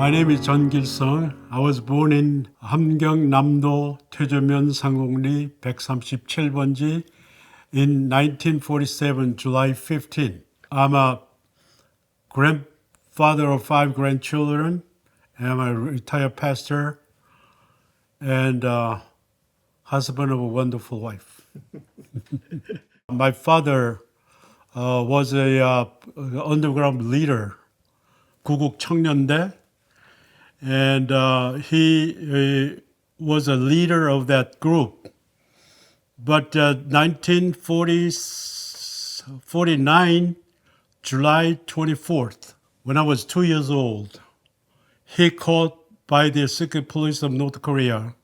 My name is Gil Sung. I was born in 함경 남도 퇴조면 상공리 137번지 in 1947, July 15. I'm a grandfather of 5 grandchildren. I'm a retired pastor and husband of a wonderful wife. My father was a underground leader, 구국 청년대, and he was a leader of that group. But 1949, July 24th, when I was 2 years old, he caught by the secret police of North Korea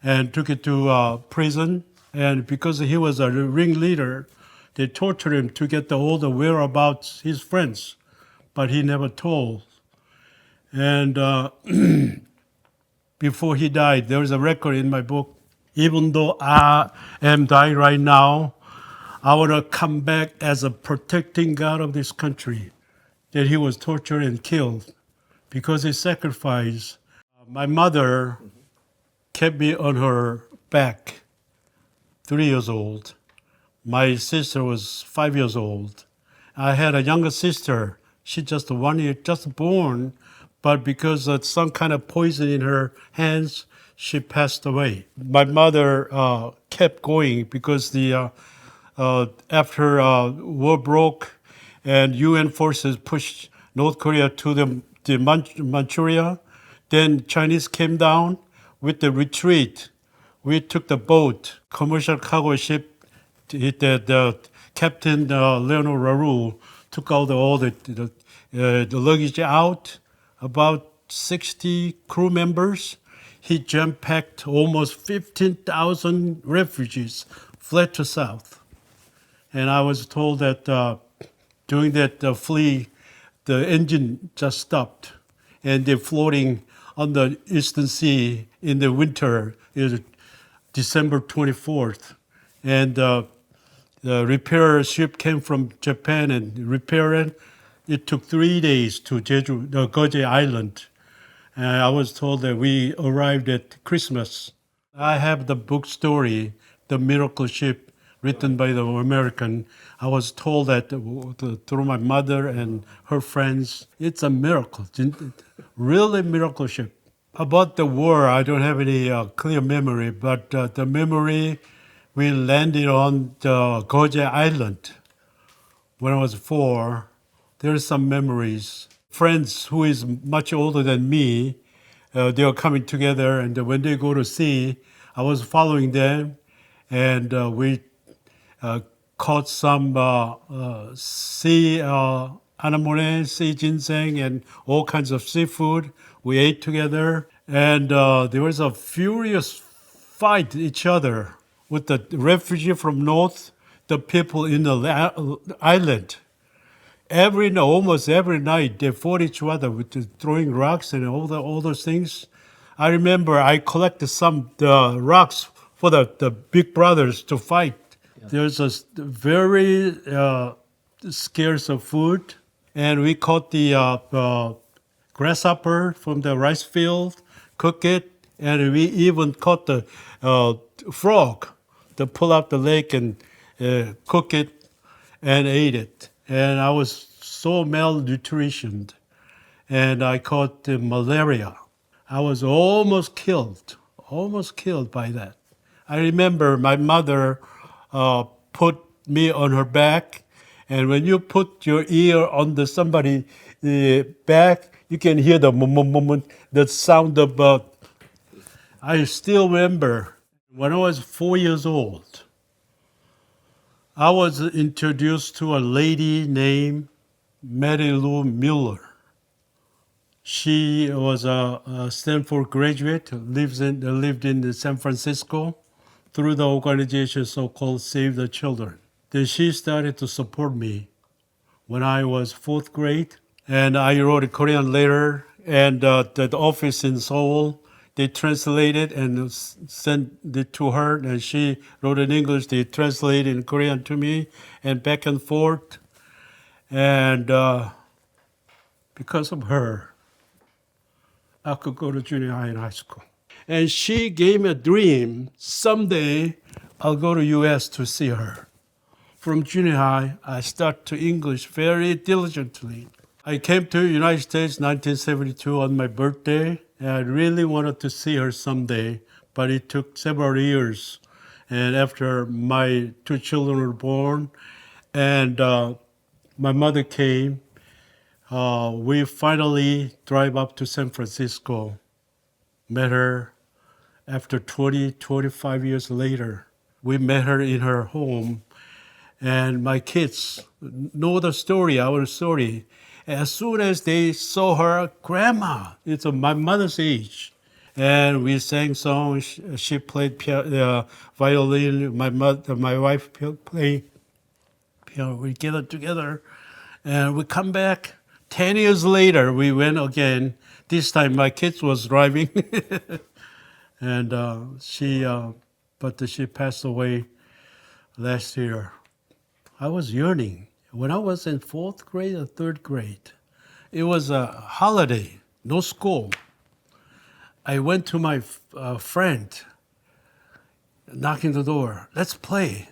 and took it to prison. And because he was a ringleader, they tortured him to get all the whereabouts his friends, but he never told. And before he died, there is a record in my book. Even though I am dying right now, I want to come back as a protecting God of this country that he was tortured and killed because he sacrificed. My mother kept me on her back, 3 years old. My sister was 5 years old. I had a younger sister. She just 1 year, just born, but because of some kind of poison in her hands, she passed away. My mother kept going because after war broke and UN forces pushed North Korea to the Manchuria, then Chinese came down with the retreat. We took the boat, commercial cargo ship. The Captain Leonard Raru took out all the luggage out, about 60 crew members. He jam-packed almost 15,000 refugees, fled to South. And I was told that during that flee, the engine just stopped. And they're floating on the Eastern Sea in the winter, December 24th. And the repair ship came from Japan and repaired it. It took 3 days to Geoje Island. And I was told that we arrived at Christmas. I have the book story, The Miracle Ship, written by the American. I was told that through my mother and her friends, it's a miracle, really miracle ship. About the war, I don't have any clear memory, but the memory, we landed on the Geoje Island when I was 4. There are some memories. Friends who is much older than me, they are coming together, and when they go to sea, I was following them, and we caught some sea anemone, sea ginseng, and all kinds of seafood. We ate together, and there was a furious fight each other with the refugee from north, the people in the island. Almost every night, they fought each other with throwing rocks and all those things. I remember I collected some rocks for the big brothers to fight. Yeah. There's a very scarce of food, and we caught the grasshopper from the rice field, cook it, and we even caught the frog to pull out the lake and cook it and ate it. And I was so malnutritioned, and I caught the malaria. I was almost killed by that. I remember my mother put me on her back, and when you put your ear on somebody's back, you can hear the sound of. I still remember when I was 4 years old, I was introduced to a lady named Mary Lou Mueller. She was a Stanford graduate, lived in San Francisco through the organization so-called Save the Children. Then she started to support me when I was 4th grade, and I wrote a Korean letter, and the office in Seoul, they translated and sent it to her, and she wrote in English, they translated in Korean to me, and back and forth. And because of her, I could go to junior high and high school. And she gave me a dream. Someday I'll go to U.S. to see her. From junior high, I started to English very diligently. I came to the United States 1972 on my birthday, and I really wanted to see her someday, but it took several years. And after my two children were born, and my mother came, we finally drive up to San Francisco, met her after 25 years later. We met her in her home, and my kids know the story, our story. As soon as they saw her, Grandma, it's my mother's age. And we sang songs. She played violin. My wife played piano. We gathered together, and we come back. 10 years later, we went again. This time, my kids was driving, and she passed away last year. I was yearning. When I was in fourth grade or third grade, it was a holiday, no school. I went to my friend, knocking the door. Let's play.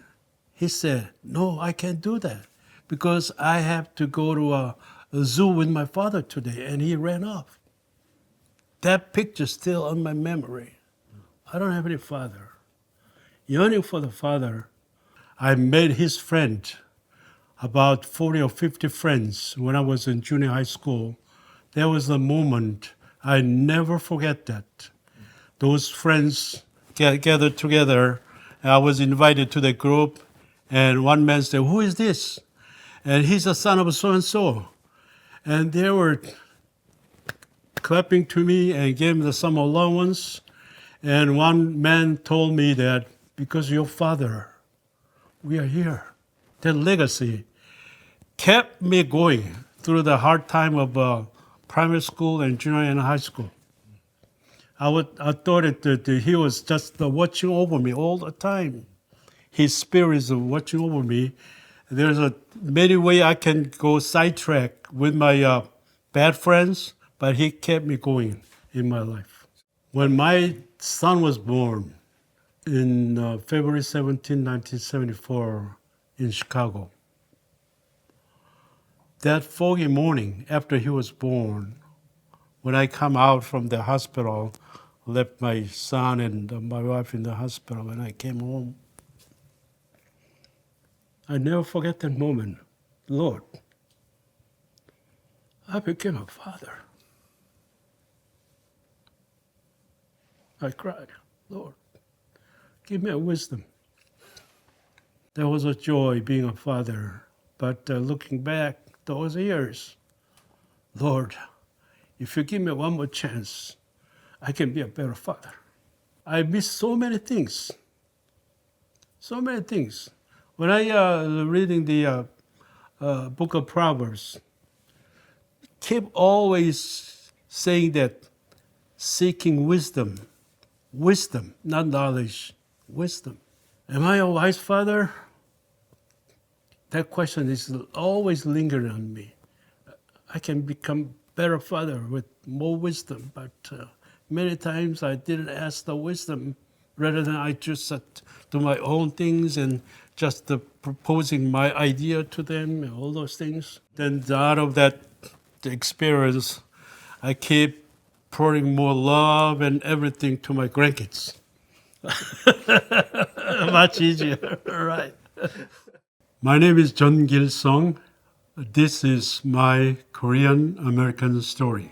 He said, no, I can't do that because I have to go to a zoo with my father today. And he ran off. That picture's still on my memory. I don't have any father. Yearning for the father, I met his friend, about 40 or 50 friends when I was in junior high school. There was a moment, I never forget that. Those friends gathered together. I was invited to the group, and one man said, who is this? And he's a son of so-and-so. And they were clapping to me and gave me some allowance. And one man told me that because of your father, we are here. That legacy kept me going through the hard time of primary school and junior and high school. I thought that he was just watching over me all the time. His spirit is watching over me. There's many ways I can go sidetrack with my bad friends, but he kept me going in my life. When my son was born in February 17, 1974 in Chicago, that foggy morning after he was born, when I come out from the hospital, left my son and my wife in the hospital, when I came home, I never forget that moment. Lord, I became a father. I cried, Lord, give me a wisdom. There was a joy being a father, but looking back those years, Lord, if you give me one more chance, I can be a better father. I missed so many things. So many things. When I reading the book of Proverbs, keep always saying that seeking wisdom, not knowledge, wisdom. Am I a wise father? That question is always lingering on me. I can become better father with more wisdom, but many times I didn't ask the wisdom. Rather than I just do my own things and just proposing my idea to them and all those things. Then out of that experience, I keep pouring more love and everything to my grandkids. Much easier, right? My name is Gil Sung. This is my Korean American story.